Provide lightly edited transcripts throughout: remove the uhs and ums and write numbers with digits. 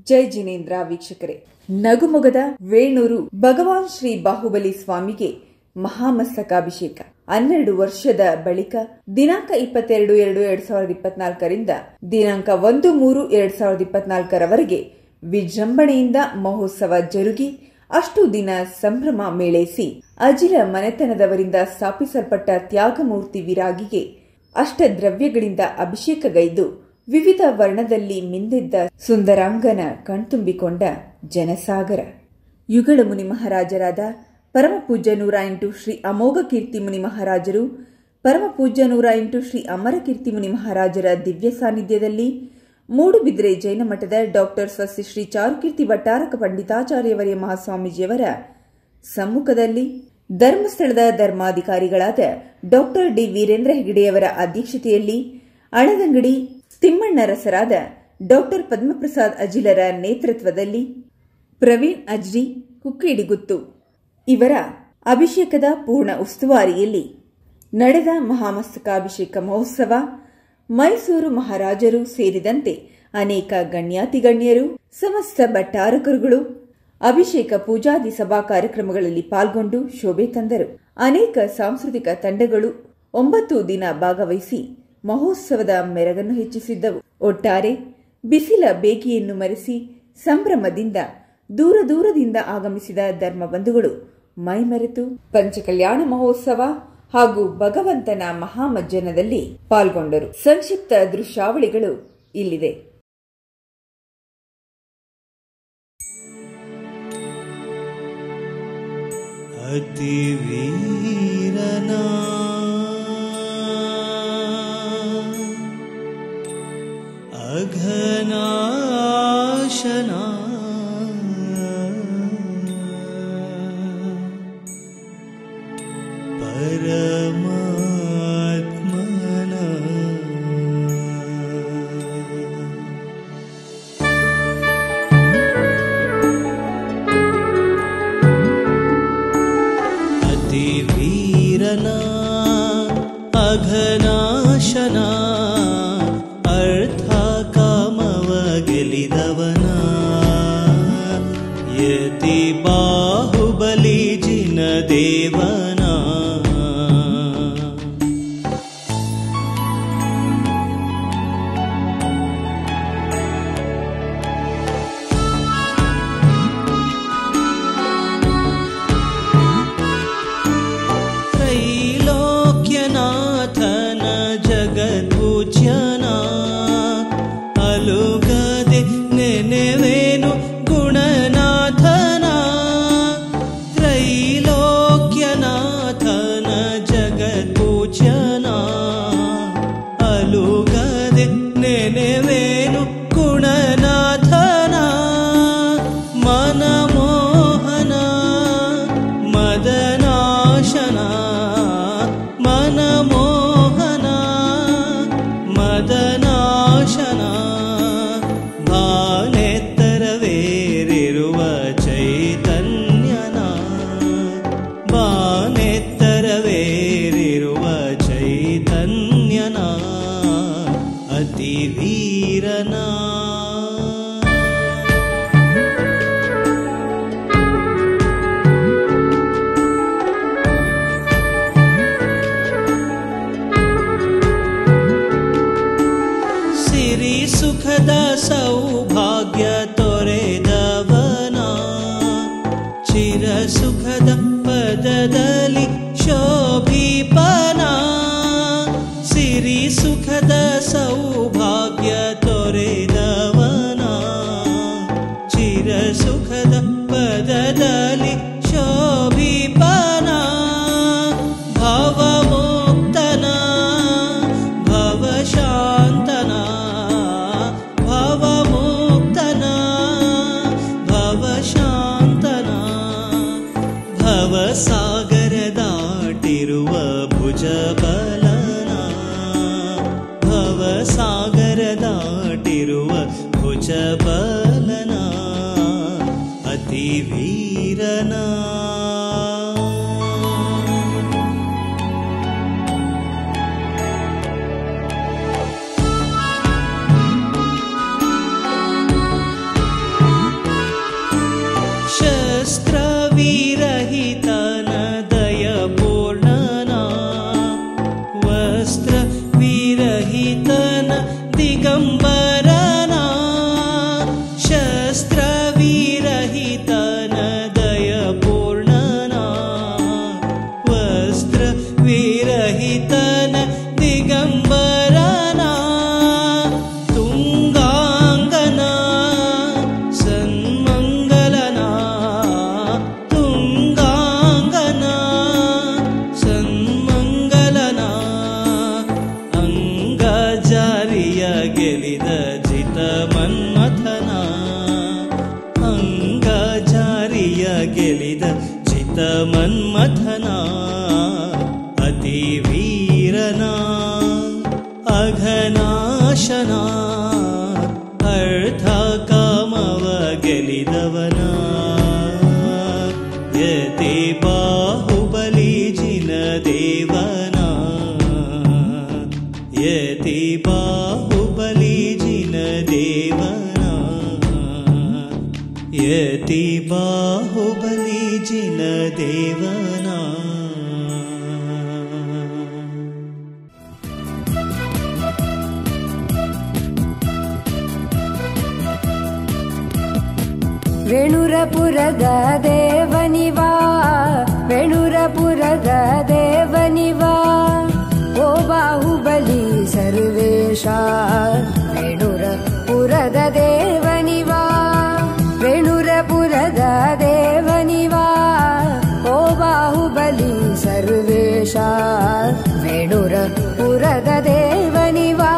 ಜೈ ಜಿನೇಂದ್ರ ವೀಕ್ಷಕರೇ, ನಗುಮೊಗದ ವೇಣೂರು ಭಗವಾನ್ ಶ್ರೀ ಬಾಹುಬಲಿ ಸ್ವಾಮಿಗೆ ಮಹಾಮಸ್ತಕಾಭಿಷೇಕ 12 ವರ್ಷದ ಬಳಿಕ ದಿನಾಂಕ 22/2/2024ರಿಂದ ದಿನಾಂಕ 1/3/2024ರವರೆಗೆ ವಿಜೃಂಭಣೆಯಿಂದ ಮಹೋತ್ಸವ ಜರುಗಿ ಅಷ್ಟು ದಿನ ಸಂಭ್ರಮ ಮೇಳೈಸಿ ಅಜಿಲ ಮನೆತನದವರಿಂದ ಸ್ಥಾಪಿಸಲ್ಪಟ್ಟ ತ್ಯಾಗಮೂರ್ತಿ ವಿರಾಗಿಗೆ ಅಷ್ಟದ್ರವ್ಯಗಳಿಂದ ಅಭಿಷೇಕಗೈದು ವಿವಿಧ ವರ್ಣದಲ್ಲಿ ಮಿಂದೆದ್ದ ಸುಂದರಾಂಗನ ಕಣ್ತುಂಬಿಕೊಂಡ ಜನಸಾಗರ. ಯುಗಳ ಮುನಿ ಮಹಾರಾಜರಾದ ಪರಮಪೂಜ್ಯ 108 ಶ್ರೀ ಅಮೋಘ ಕೀರ್ತಿ ಮುನಿ ಮಹಾರಾಜರು, ಪರಮಪೂಜ್ಯ 108 ಶ್ರೀ ಅಮರಕೀರ್ತಿ ಮುನಿ ಮಹಾರಾಜರ ದಿವ್ಯ ಸಾನ್ನಿಧ್ಯದಲ್ಲಿ ಮೂಡುಬಿದ್ರೆ ಜೈನ ಮಠದ ಡಾಕ್ಟರ್ ಸ್ವಸ್ತಿ ಶ್ರೀ ಚಾರುಕೀರ್ತಿ ಭಟ್ಟಾರಕ ಪಂಡಿತಾಚಾರ್ಯವರ್ಯ ಮಹಾಸ್ವಾಮೀಜಿಯವರ ಸಮ್ಮುಖದಲ್ಲಿ ಧರ್ಮಸ್ಥಳದ ಧರ್ಮಾಧಿಕಾರಿಗಳಾದ ಡಾಕ್ಟರ್ ಡಿ ವೀರೇಂದ್ರ ಹೆಗಡೆಯವರ ಅಧ್ಯಕ್ಷತೆಯಲ್ಲಿ ಅಣದಂಗಡಿ ತಿಮ್ಮಣ್ಣರಸರಾದ ಡಾಕ್ಟರ್ ಪದ್ಮಪ್ರಸಾದ್ ಅಜಿಲರ ನೇತೃತ್ವದಲ್ಲಿ ಪ್ರವೀಣ್ ಅಜ್ರಿ ಕುಕ್ಕೇಡಿಗುತ್ತು ಇವರ ಅಭಿಷೇಕದ ಪೂರ್ಣ ಉಸ್ತುವಾರಿಯಲ್ಲಿ ನಡೆದ ಮಹಾಮಸ್ತಕಾಭಿಷೇಕ ಮಹೋತ್ಸವ ಮೈಸೂರು ಮಹಾರಾಜರು ಸೇರಿದಂತೆ ಅನೇಕ ಗಣ್ಯಾತಿಗಣ್ಯರು, ಸಮಸ್ತ ಭಟ್ಟಾರಕರುಗಳು ಅಭಿಷೇಕ ಪೂಜಾದಿ ಸಭಾ ಕಾರ್ಯಕ್ರಮಗಳಲ್ಲಿ ಪಾಲ್ಗೊಂಡು ಶೋಭೆ ತಂದರು. ಅನೇಕ ಸಾಂಸ್ಕೃತಿಕ ತಂಡಗಳು 9 ದಿನ ಭಾಗವಹಿಸಿ ಮಹೋತ್ಸವದ ಮೆರಗನ್ನು ಹೆಚ್ಚಿಸಿದ್ದವು. ಒಟ್ಟಾರೆ ಬಿಸಿಲ ಬೇಗೆಯನ್ನು ಮರೆಸಿ ಸಂಭ್ರಮದಿಂದ ದೂರ ದೂರದಿಂದ ಆಗಮಿಸಿದ ಧರ್ಮಬಂಧುಗಳು ಮೈಮರೆತು ಪಂಚಕಲ್ಯಾಣ ಮಹೋತ್ಸವ ಹಾಗೂ ಭಗವಂತನ ಮಹಾಮಜ್ಜನದಲ್ಲಿ ಪಾಲ್ಗೊಂಡರು. ಸಂಕ್ಷಿಪ್ತ ದೃಶ್ಯಾವಳಿಗಳು ಇಲ್ಲಿದೆ. ಅತಿ ವೀರನಾ ಅಘನಾಶನಾ ಪರಮಾತ್ಮನ ಅತಿ ವೀರನಾ ಅಘನಾಶನಾ ಗೆಲಿದವನ ಯತಿ ಬಾಹುಬಲಿ ಜಿನ ದೇವನ ತ್ರೈಲೋಕ್ಯನಾಥನ ಜಗದ್ಪೂಜ್ಯನ ಅಲುಗದೆ ನೆನೆವೇನು ಗುಣನಾಥನ ತ್ರೈಲೋಕ್ಯನಾಥನ ಜಗದ್ಪೂಜ್ಯನ ಅಲುಗದೆ ನೆನೆವೇನು ಗುಣನಾಥನ ಮನಮೋಹನ ಮದನಾಶನ ಮನಮೋಹನ ಮದನಾಶನ ಬಾನೆತ್ತರವೇರಿರುವ ಚೈತನ್ಯನ ಬಾನೆತ್ತರವೇರಿರುವ ಚೈತನ್ಯನ ಅತಿ ವೀರನ ಸಿರಿ ಸುಖದ ಸೌಭಾಗ್ಯ ತೊರೆದವನ ಚಿರ ಸುಖದ ಪದದಲ್ಲಿ ಶೋಭಿಪನ ಸಿರಿ ಸುಖದ ಸೌಭಾಗ್ಯ ತೊರೆದವನ ಚಿರ ಸುಖದ ಪದದಲ್ಲಿ ಶೋಭಿಪನ ಭವಮುಕ್ತನ ಭವಶಾಂತನ ಭವಮುಕ್ತನ ಭವಶಾಂತನ ಭವಸಾಗರ ದಾಟಿರುವ ಭುಜಬಲನ ಭವಸಾಗರ ದಾಟಿರುವ ಭುಜಬಲನ ಅತಿ ವೀರನ ದುಷ್ಟ ಮನ್ಮಥನ ಅತಿ ವೀರನ ಅಘನಾಶನ ಅರ್ಥ ಕಾಮವ ಗೆಲಿದವನ ಯತಿ ಬಾಹುಬಲಿ ಜಿನ ದೇವನ ಯತಿ ಬಾಹುಬಲಿ ಜಿನ ದೇವನ ಯತಿ ಬಾಹುಬಲಿ ಜಿನ ದೇವನ ವೇಣುರಪುರದ ದೇವನಿವಾ ವೇಣುರಪುರದ ದೇವನಿವಾ ಓ ಬಾಹುಬಲಿ ಸರ್ವೇಶ ವೇಣುರಪುರದ ದೇವನಿವಾ ವೇಣುರಪುರದ ದೇವನಿವಾ ಓ ಬಾಹುಬಲಿ ಸರ್ವೇಶ ವೇಣುರಪುರದ ದೇವನಿವಾ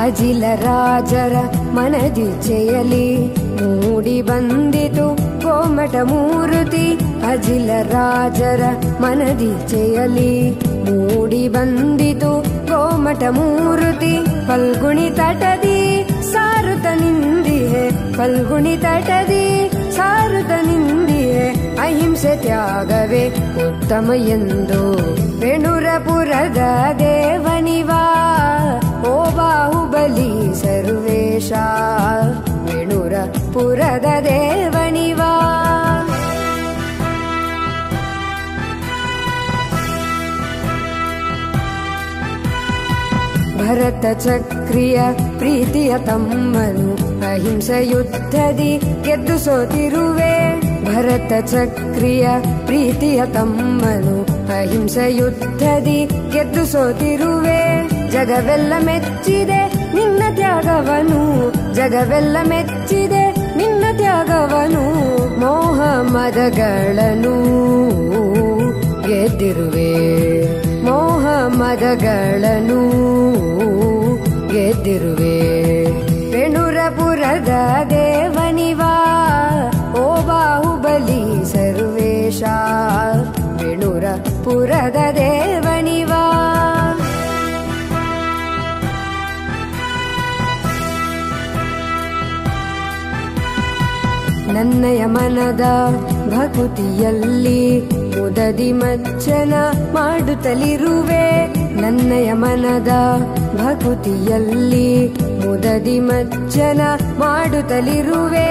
ಅಜಿಲ ರಾಜರ ಮನದಿಚ್ಛೆಯಲಿ ಮೂಡಿ ಬಂದಿತು ಕೋಮಟ ಮೂರುತಿ ಅಜಿಲ ರಾಜರ ಮನದಿಚ್ಛೆಯಲಿ ಮೂಡಿ ಬಂದಿತು ಕೋಮಟ ಮೂರುತಿ ಫಲ್ಗುಣಿ ತಟದಿ ಸಾರುತ ನಿಂದಿಹೆ ಫಲ್ಗುಣಿ ತಟದಿ ಸಾರುತ ನಿಂದಿಹೆ ಅಹಿಂಸೆ ತ್ಯಾಗವೇ ಉತ್ತಮ ಎಂದು ವೇಣುರಪುರದ ದೇವನಿವಾ ಓ ಬಾಹುಬಲಿ ಸರ್ವೇಶ ವೇಣುರಪುರದ ದೇವನಿವಾ ಭರತ ಚಕ್ರಿಯ ಪ್ರೀತಿಯ ತಮ್ಮನು ಅಹಿಂಸೆ ಯುದ್ಧದಿ ಗೆದ್ದು ಸೋತಿರುವೆ ಭರತ ಚಕ್ರಿಯ ಪ್ರೀತಿಯ ತಮ್ಮನು ಅಹಿಂಸೆ ಯುದ್ಧದಿ ಗೆದ್ದು ಸೋತಿರುವೆ ಜಗವೆಲ್ಲ ಮೆಚ್ಚಿದೆ ನಿನ್ನ ತ್ಯಾಗವನು ಜಗವೆಲ್ಲ ಮೆಚ್ಚಿದೆ ನಿನ್ನ ತ್ಯಾಗವನು ಮೋಹ ಮದಗಳನ್ನು ಗೆದ್ದಿರುವೆ ಮೋಹ ಮದಗಳನ್ನು ಗೆದ್ದಿರುವೆ ವೇಣುರಪುರದ ದೇವನಿವಾ ಓ ಬಾಹುಬಲಿ ಸರ್ವೇಶ ವೇಣುರಪುರದ ದೇವನಿವಾ ನನ್ನಯ ಮನದ ಭಕುತಿಯಲ್ಲಿ ಮುದದಿ ಮಜ್ಜನ ಮಾಡುತ್ತಲಿರುವೆ ನನ್ನಯ ಮನದ ಭಕುತಿಯಲ್ಲಿ ಮುದದಿ ಮಜ್ಜನ ಮಾಡುತ್ತಲಿರುವೆ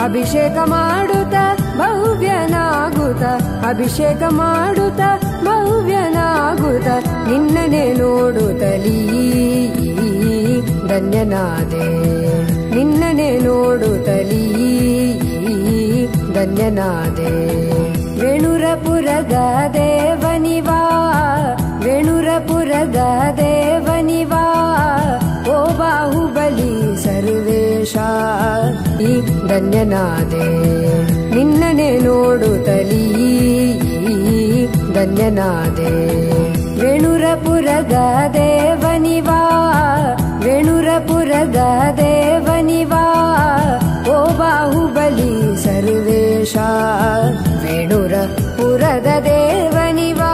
ಅಭಿಷೇಕ ಮಾಡುತ್ತ ಭವ್ಯನಾಗುತ್ತ ಅಭಿಷೇಕ ಮಾಡುತ್ತ ಭವ್ಯನಾಗುತ್ತ ನಿನ್ನನೆ ನೋಡುತ್ತಲೀ ಧನ್ಯನಾದೆ ನಿನ್ನನೆ ನೋಡುತ್ತಲೀ ಧನ್ಯನಾದೆ ವೇಣುರಪುರದ ದೇವನಿವಾ ವೇಣುರಪುರದ ದೇವನಿವಾ ಓ ಬಾಹುಬಲಿ ಸರ್ವೇಶ ಈ ಧನ್ಯನಾದೆ ನಿನ್ನನೆ ನೋಡುತ್ತಲೀ ಧನ್ಯನಾದೆ ವೇಣುರಪುರದ ದೇವನಿವಾ ವೇಣುರಪುರದ ದೇವನಿವಾ ಓ ಬಾಹುಬಲಿ ಸರ್ವೇಶ ವೇಣುರಪುರದ ದೇವನಿವಾ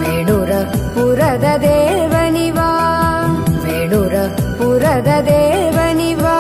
ವೇಣುರಪುರದ ದೇವನಿವಾ ವೇಣುರಪುರದ ದೇವನಿವಾ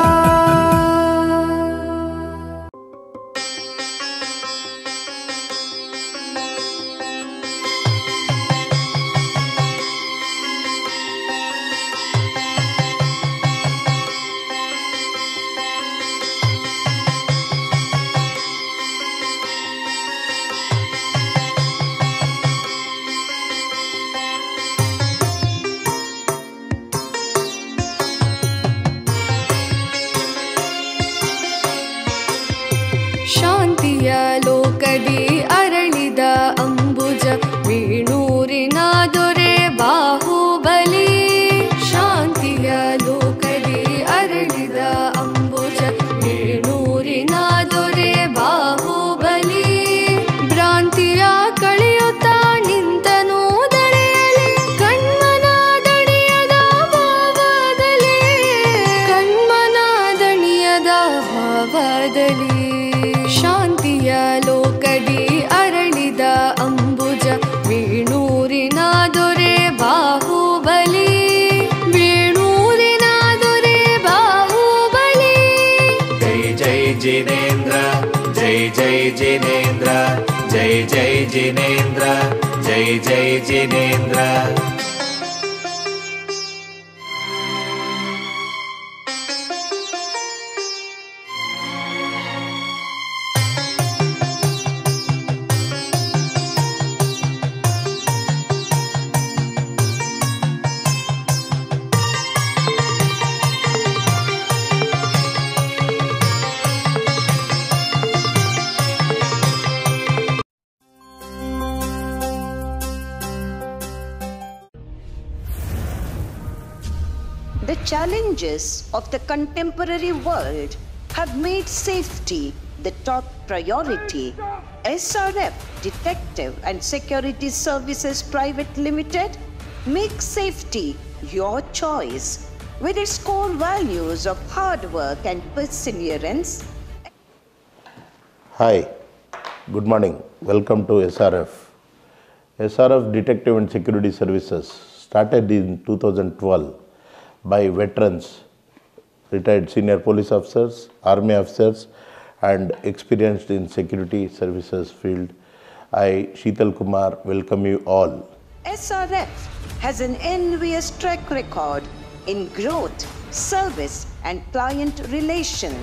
ಶಾಂತಿಯ ಲೋಕದಿ ಅರಳಿದ ಅಂಬುಜ ವೇಣೂರಿನ ದೊರೆ ಬಾಹುಬಲಿ ಶಾಂತಿಯ ಲೋಕದಿ ಅರಳಿದ ಅಂಬುಜ ವೇಣೂರಿನ ದೊರೆ ಬಾಹುಬಲಿ ಭ್ರಾಂತಿಯ ಬಾಹುಬಲಿ ಶಾಂತಿಯ ಲೋಕದಿ ಅರಳಿದ ಅಂಬುಜ ವೇಣೂರಿನ ದೊರೆ ಬಾಹುಬಲಿ ವೇಣೂರಿನ ದೊರೆ ಬಾಹುಬಲಿ ಜೈ ಜೈ ಜಿನೇಂದ್ರ ಜೈ ಜೈ ಜಿನೇಂದ್ರ ಜೈ ಜೈ ಜಿನೇಂದ್ರ ಜೈ ಜೈ Jinendra. The challenges of the contemporary world have made safety the top priority. SRF Detective and Security Services Private Limited makes safety your choice with its core values of hard work and perseverance. Hi, good morning. Welcome to SRF. SRF Detective and Security Services started in 2012 by veterans, retired senior police officers, army officers and experienced in security services field. I, Sheetal Kumar, welcome you all. SRF has an envious track record in growth, service and client relation,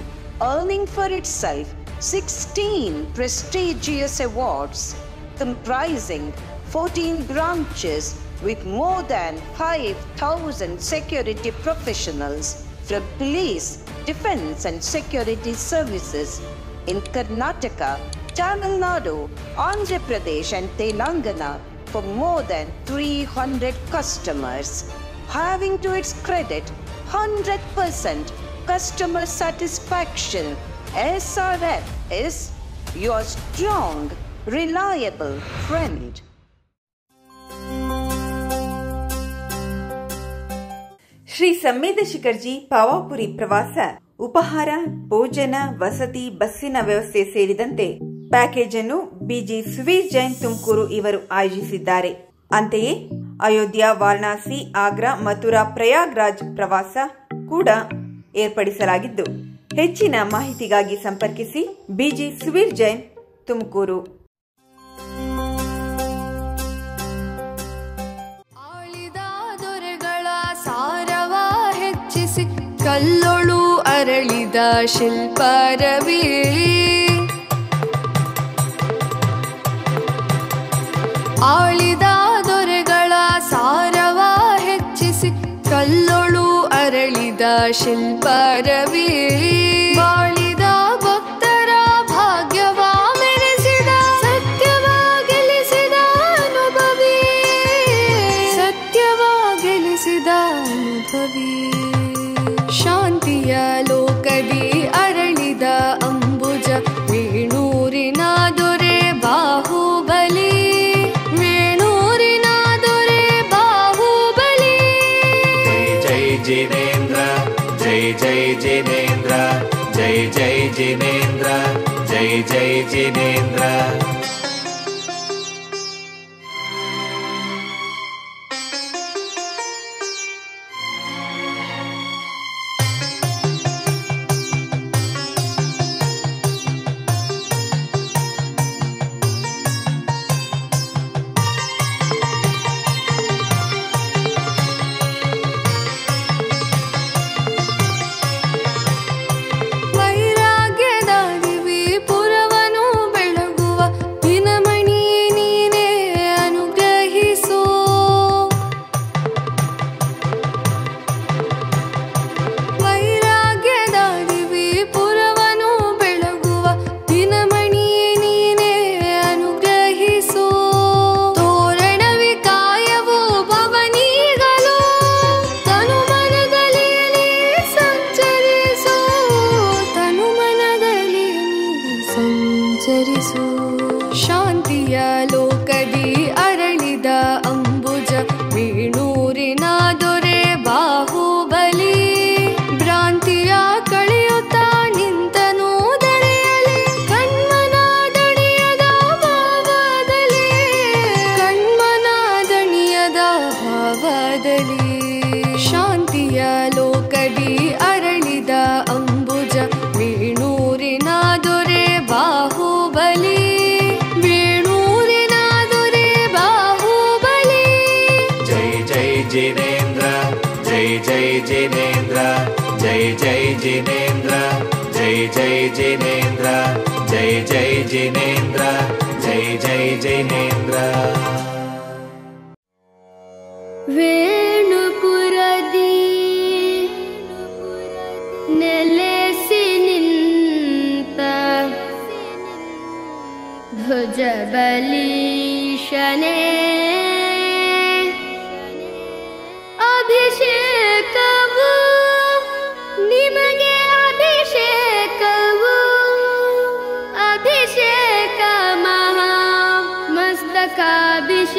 earning for itself 16 prestigious awards comprising 14 branches with more than 5,000 security professionals from police, defense and security services in Karnataka, Tamil Nadu, Andhra Pradesh and Telangana for more than 300 customers. Having to its credit 100% customer satisfaction, SRF is your strong, reliable friend. Shri Samveda Shikharji ಪಾವಾಪುರಿ ಪ್ರವಾಸ ಉಪಹಾರ, ಭೋಜನ, ವಸತಿ, ಬಸ್ಸಿನ ವ್ಯವಸ್ಥೆ ಸೇರಿದಂತೆ package ಅನ್ನು busy Suveer Jain Tumakuru ಇವರು ಆಯೋಜಿಸಿದ್ದಾರೆ. ಅಂತೆಯೇ ಅಯೋಧ್ಯ, ವಾರಣಾಸಿ, ಆಗ್ರಾ, ಮಥುರಾ, ಪ್ರಯಾಗ್ರಾಜ್ ಪ್ರವಾಸ ಕೂಡ ಏರ್ಪಡಿಸಲಾಗಿದ್ದು, ಹೆಚ್ಚಿನ ಮಾಹಿತಿಗಾಗಿ ಸಂಪರ್ಕಿಸಿ ಬಿಜಿ ಸುವೀರ್ ಜೈನ್ ತುಮಕೂರು. ಕಲ್ಲೊಳು ಅರಳಿದ ಶಿಲ್ಪರವಿ ಆಳಿದ ದೊರೆಗಳ ಸಾರವ ಹೆಚ್ಚಿಸಿ ಕಲ್ಲೊಳು ಅರಳಿದ ಶಿಲ್ಪರವಿ ಬಾಳಿದ ಭಕ್ತರ ಭಾಗ್ಯವ ಮೆರೆಸಿದ ಸತ್ಯವ ಗೆಲ್ಲಿಸಿದ ಅನುಭವಿ ಸತ್ಯವ ಗೆಲ್ಲಿಸಿದ ಅನುಭವಿ ಶಾಂತಿಯ ಲೋಕದಿ ಅರಳಿದ ಅಂಬುಜ ವೇಣೂರಿನ ದೊರೆ ಬಾಹುಬಲಿ ವೇಣೂರಿನ ದೊರೆ ಬಾಹುಬಲಿ ಜೈ ಜೈ ಜಿನೇಂದ್ರ ಜೈ ಜೈ ಜಿನೇಂದ್ರ ಜೈ ಜೈ ಜಿನೇಂದ್ರ ಜೈ ಜೈ ಜಿನೇಂದ್ರ. ಶಾಂತಿಯ ಲೋಕದಿ ಅರಳಿದ ಅಂಬುಜ ವೇಣೂರಿನ ದೊರೆ ಬಾಹುಬಲಿ ಭ್ರಾಂತಿಯ ಕಳೆಯುತ್ತಾ ನಿಂತನು जिनेन्द्र जय जय जिनेन्द्र जय जय जिनेन्द्र जय जय जिनेन्द्र ವೇಣುಪುರದಿ ನೆಲೆಸಿ ನಿಂತ ಧ್ವಜಬಲೀಶನೇ ಅಭಿಷೇಕವು ನಿಮಗೆ ಅಭಿಷೇಕವು ಅಭಿಷೇಕ ಮಹಾ ಮಸ್ತಕಾಭಿಷೇಕವು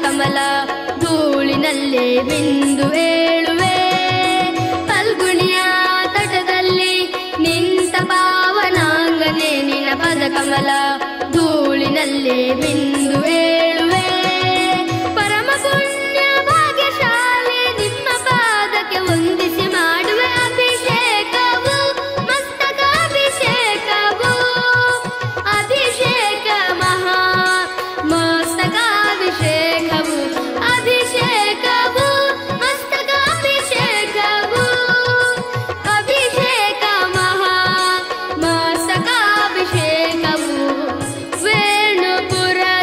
ಕಮಲ ಧೂಳಿನಲ್ಲೇ ಬಿಂದು ಏಳುವೆ ಫಲ್ಗುಣಿಯ ತಟದಲ್ಲಿ ನಿಂತ ಪಾವನಾಂಗನೆ ನಿನ್ನ ಪದ ಕಮಲ ಧೂಳಿನಲ್ಲೇ ಬಿಂದು ಏಳುವೆ ಪರಮ ಪುಣ್ಯ ಭಾಗ್ಯಶಾಲಿ ನಿಮ್ಮ ಪಾದಕ್ಕೆ ವಂದಿಸಿ ಮಾಡುವೆ ಅಭಿಷೇಕವು ಮಸ್ತಕಾಭಿಷೇಕವು ಅಭಿಷೇಕ ಮಹಾ ಮಸ್ತಕಾಭಿಷೇಕವು ಅಭಿಷೇಕವು ಮಸ್ತಕಾಭಿಷೇಕವು ಅಭಿಷೇಕ ಮಹಾ ಮಸ್ತಕಾಭಿಷೇಕವು ವೇಣುಪುರದಿ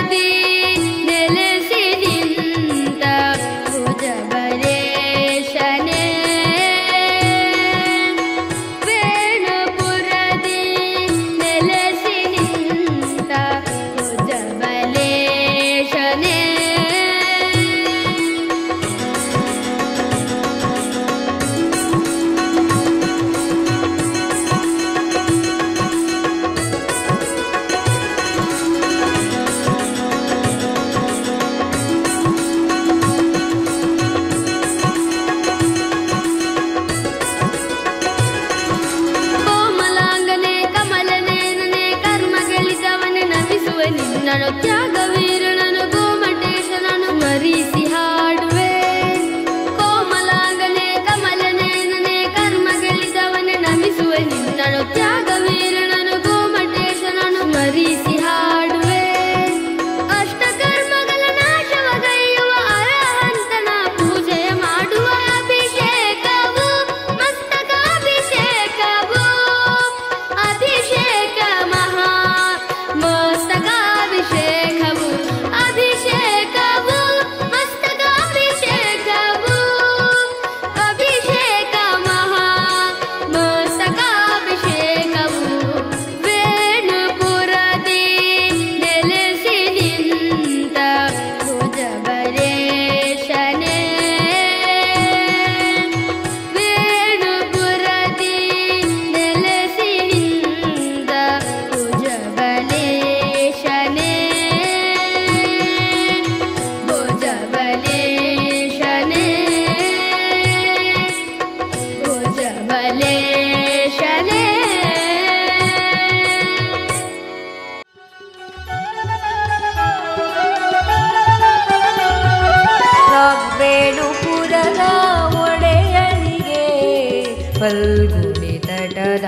ಫಲ್ಗುಣಿ ತಟದ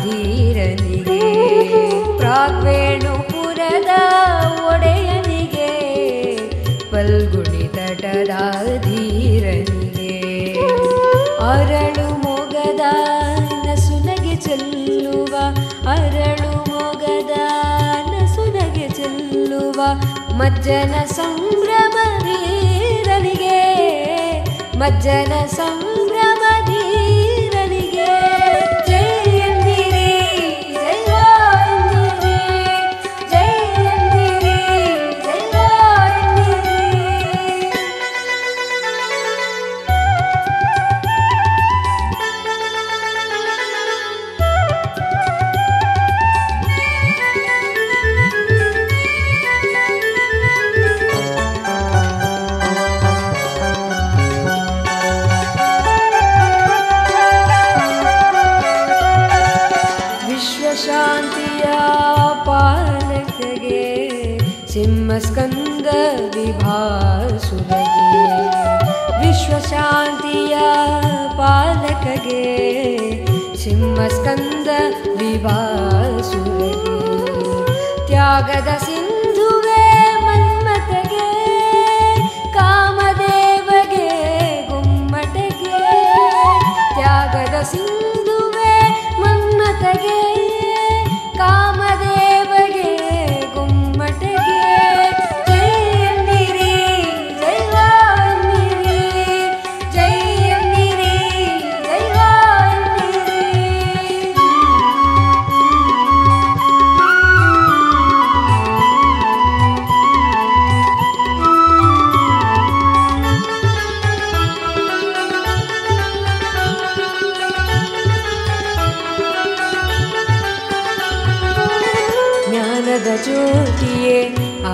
ಧೀರನಿಗೆ ಪ್ರಾಗ್ವೇಣುಪುರದ ಒಡೆಯನಿಗೆ ಫಲ್ಗುಣಿ ತಟದ ಧೀರನಿಗೆ ಅರಳು ಮೊಗದ ನಸುನಗೆ ಚೆಲ್ಲುವ ಅರಳು ಮೊಗದ ನಸುನಗೆ ಚೆಲ್ಲುವ ಮಜ್ಜನ ಸಂಭ್ರಮ ಧೀರನಿಗೆ ಮಜ್ಜನ ಸಂಭ್ರಮ ಧೀರನಿಗೆ ಜೈ ಎಂದಿರಿ ಜೈ ಎಂದಿರಿ ಜೈ ಎಂದಿರಿ ಜೈ ವಿಶ್ವಶಾಂತಿಯ ಪಾಲಕಗೆ ಸಿಂಹಸ್ಕಂದ ವಿಭಾಸುರಗೆ ವಿಶ್ವಶಾಂತಿಯ ಪಾಲಕಗೆ ಸಿಂಹಸ್ಕಂದ ವಿಭಾಸುರಗೆ ತ್ಯಾಗದ ಸಿಂಧುವೆ ಮನ್ಮಥಗೆ ಕಾಮದೇವಗೆ ಗುಮ್ಮಟಗೆ ತ್ಯಾಗದ ಸಿಂಧುವೆ ಮನ್ಮಥಗೆ ಕಾಮದೇವಗೆ ಗುಮ್ಮಟಗೆ ಜೈ ಎಂದಿರಿ ಜೈ ಎಂದಿರಿ ಜೈ ಎಂದಿರಿ ಜೈ ಜ್ಞಾನದ ಜ್ಯೋತಿಯೇ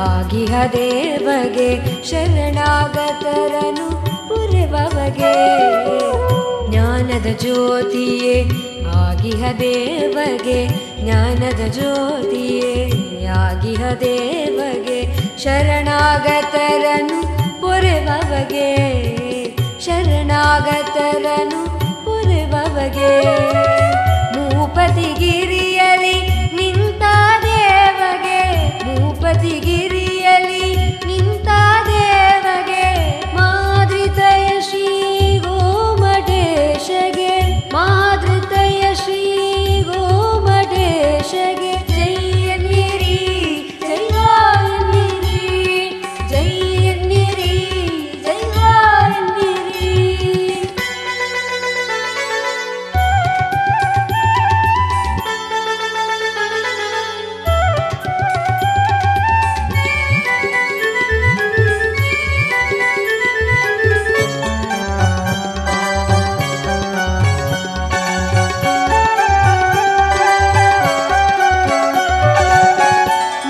ಆಗಿಹ ದೇವಗೆ ಶರಣಾಗತರನು ಪುರವಗೆ ಜ್ಞಾನದ ಜ್ಯೋತಿಯೇ ಆಗಿಹ ದೇವಗೆ ಜ್ಞಾನದ ಜ್ಯೋತಿಯೇ ಆಗಿಹ ದೇವಗೆ ಶರಣಾಗತರನು ಪುರವಗೆ ಶರಣಾಗತರನು ಪುರವಗೆ ಮೂಪತಿಗಿರಿಯಲಿ ನಿಂತ ದೇವಗೆ ಮೂಪತಿಗಿರಿಯಲಿ ನಿಂತ ದೇವಗೆ ಮಾದ್ರಿತಯ ಶ್ರೀ ಗೋಮಟೇಶಗೆ ಮಾದ್ರಿತಯ ಶ್ರೀ ಗೋಮಟೇಶಗೆ ಜೈ ಎನ್ನಿರಿ ಜೈ ಎನ್ನಿರಿ ಜೈ ಎನ್ನಿರಿ ಜೈ ಎನ್ನಿರಿ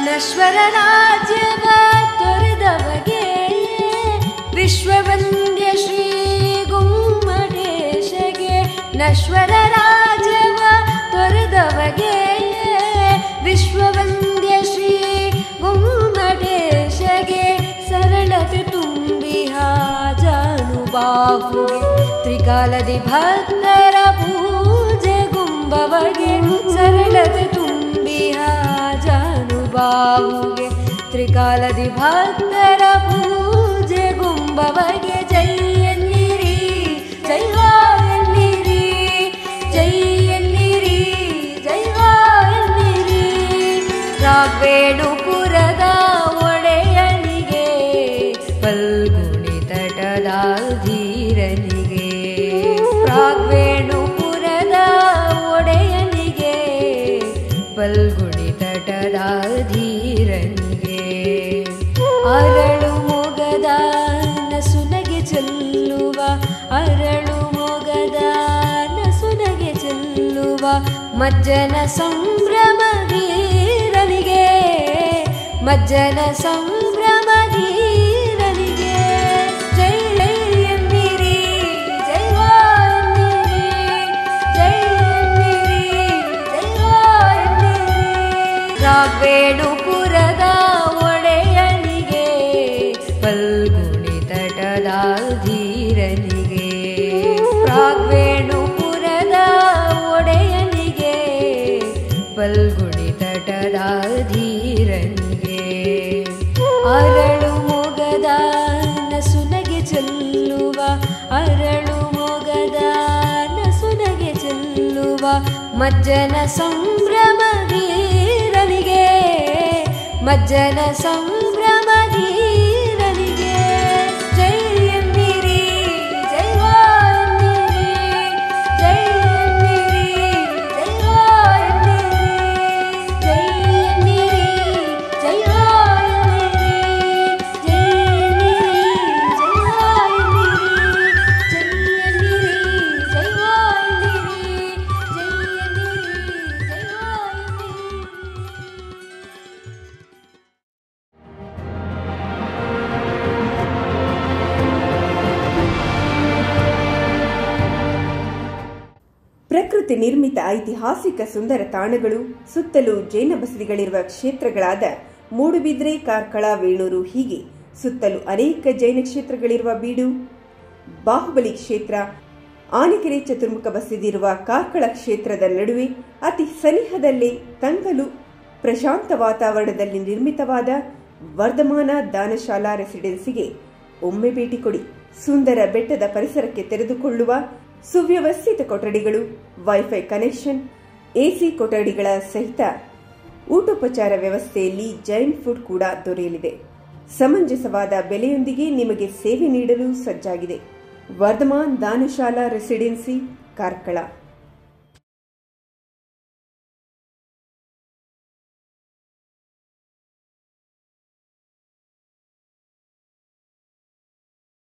ನಶ್ವರ ರಾಜ್ಯವ ತೊರೆದವಗೆ ವಿಶ್ವವಂದ್ಯ ಶ್ರೀ ಗುಮ್ಮಟೇಶಗೆ ನಶ್ವರ ರಾಜ್ಯವ ತೊರೆದವಗೆ ವಿಶ್ವವಂದ್ಯ ಶ್ರೀ ಗುಮ್ಮಟೇಶಗೆ ಸರಳತೆ ತುಂಬಿಹ ಜಾನುಬಾಹುಗೆ ತ್ರಿಕಾಲದಿ ಭಕ್ತರ ಪೂಜೆ ಗುಂಬವಗೆ ಸರಳತೆ ತುಂಬಿಹ ಜಾನುಬಾಹುಗೆ ತ್ರಿಕಾಲದಿ ಭಕ್ತರ ಪೂಜೆ ಗುಂಬವಗೆ ಜೈ ಎನ್ನಿರಿ ಜೈ ಎನ್ನಿರಿ ಜೈ ಎನ್ನಿರಿ ಜೈ ಎನ್ನಿರಿ ರಾಘವೇಣುಪುರದ ಒಡೆಯನಿಗೆ ಫಲ್ಗುಣಿ ತಟದ ಧೀರನಿಗೆ ರಾಘವೇಣುಪುರದ ಒಡೆಯನಿಗೆ ಫಲ್ಗುಣಿ ತಟದ ಧೀರನಿಗೆ ಅರಳು ಮೊಗದ ನಸುನಗೆ ಚೆಲ್ಲುವ ಅರಳು ಮೊಗದ ನಸುನಗೆ ಚೆಲ್ಲುವ ಮಜ್ಜನ ಸಂಭ್ರಮ ಧೀರನಿಗೆ ಮಜ್ಜನ ಸಂಭ್ರಮ ಧೀರನಿಗೆ ಜೈ ಎಂದಿರಿ ಜೈ ಎಂದಿರಿ ಜೈ ಎಂದಿರಿ ಜೈ ಎಂದಿರಿ ರಾಘವೇಣುಪುರದ ಒಡೆಯನಿಗೆ ಫಲ್ಗುಣಿ ತಟದ ಧೀರನಿಗೆ ರಾಘವೇಣುಪುರದ ಅರಳು ಮೊಗದ ನಸುನಗೆ ಚೆಲ್ಲುವ ಅರಳು ಮೊಗದ ನಸುನಗೆ ಚೆಲ್ಲುವ ಮಜ್ಜನ ಸಂಭ್ರಮದೀರನಿಗೆ ಮಜ್ಜನ ಸಂಭ್ರಮದೀರನಿಗೆ ಜೈ ಎನ್ನಿರಿ ಜೈವಾ ಎನ್ನಿರಿ ಜೈ ಎನ್ನಿರಿ ಜೈವಾ ಎನ್ನಿರಿ ಜೈ ಎನ್ನಿರಿ ಜೈವಾ ಎನ್ನಿರಿ ಜೈ ಎನ್ನಿರಿ ಜೈವಾ ಎನ್ನಿರಿ ಜೈ ಎನ್ನಿರಿ ಜೈವಾ ಎನ್ನಿರಿ ಜೈ ಎನ್ನಿರಿ ಜೈವಾ ಪ್ರಕೃತಿ ನಿರ್ಮಿತ ಐತಿಹಾಸಿಕ ಸುಂದರ ತಾಣಗಳು, ಸುತ್ತಲೂ ಜೈನ ಬಸದಿಗಳಿರುವ ಕ್ಷೇತ್ರಗಳಾದ ಮೂಡುಬಿದ್ರೆ, ಕಾರ್ಕಳ, ವೇಣೂರು ಹೀಗೆ ಸುತ್ತಲೂ ಅನೇಕ ಜೈನ ಕ್ಷೇತ್ರಗಳಿರುವ ಬೀಡು, ಬಾಹುಬಲಿ ಕ್ಷೇತ್ರ, ಆನೆಕೆರೆ ಚತುರ್ಮುಖ ಬಸದಿರುವ ಕಾರ್ಕಳ ಕ್ಷೇತ್ರದ ನಡುವೆ ಅತಿ ಸನಿಹದಲ್ಲೇ ತಂಗಲು ಪ್ರಶಾಂತ ವಾತಾವರಣದಲ್ಲಿ ನಿರ್ಮಿತವಾದ ವರ್ಧಮಾನ ದಾನಶಾಲಾ ರೆಸಿಡೆನ್ಸಿಗೆ ಒಮ್ಮೆ ಭೇಟಿ ಕೊಡಿ. ಸುಂದರ ಬೆಟ್ಟದ ಪರಿಸರಕ್ಕೆ ತೆರೆದುಕೊಳ್ಳುವ ಸುವ್ಯವಸ್ಥಿತ ಕೊಠಡಿಗಳು, ವೈಫೈ ಕನೆಕ್ಷನ್, ಎಸಿ ಕೊಠಡಿಗಳ ಸಹಿತ ಊಟೋಪಚಾರ ವ್ಯವಸ್ಥೆಯಲ್ಲಿ ಜೈನ್ ಫುಡ್ ಕೂಡ ದೊರೆಯಲಿದೆ. ಸಮಂಜಸವಾದ ಬೆಲೆಯೊಂದಿಗೆ ನಿಮಗೆ ಸೇವೆ ನೀಡಲು ಸಜ್ಜಾಗಿದೆ. ವರ್ಧಮಾನ್ ದಾನಶಾಲಾ ರೆಸಿಡೆನ್ಸಿ, ಕಾರ್ಕಳ.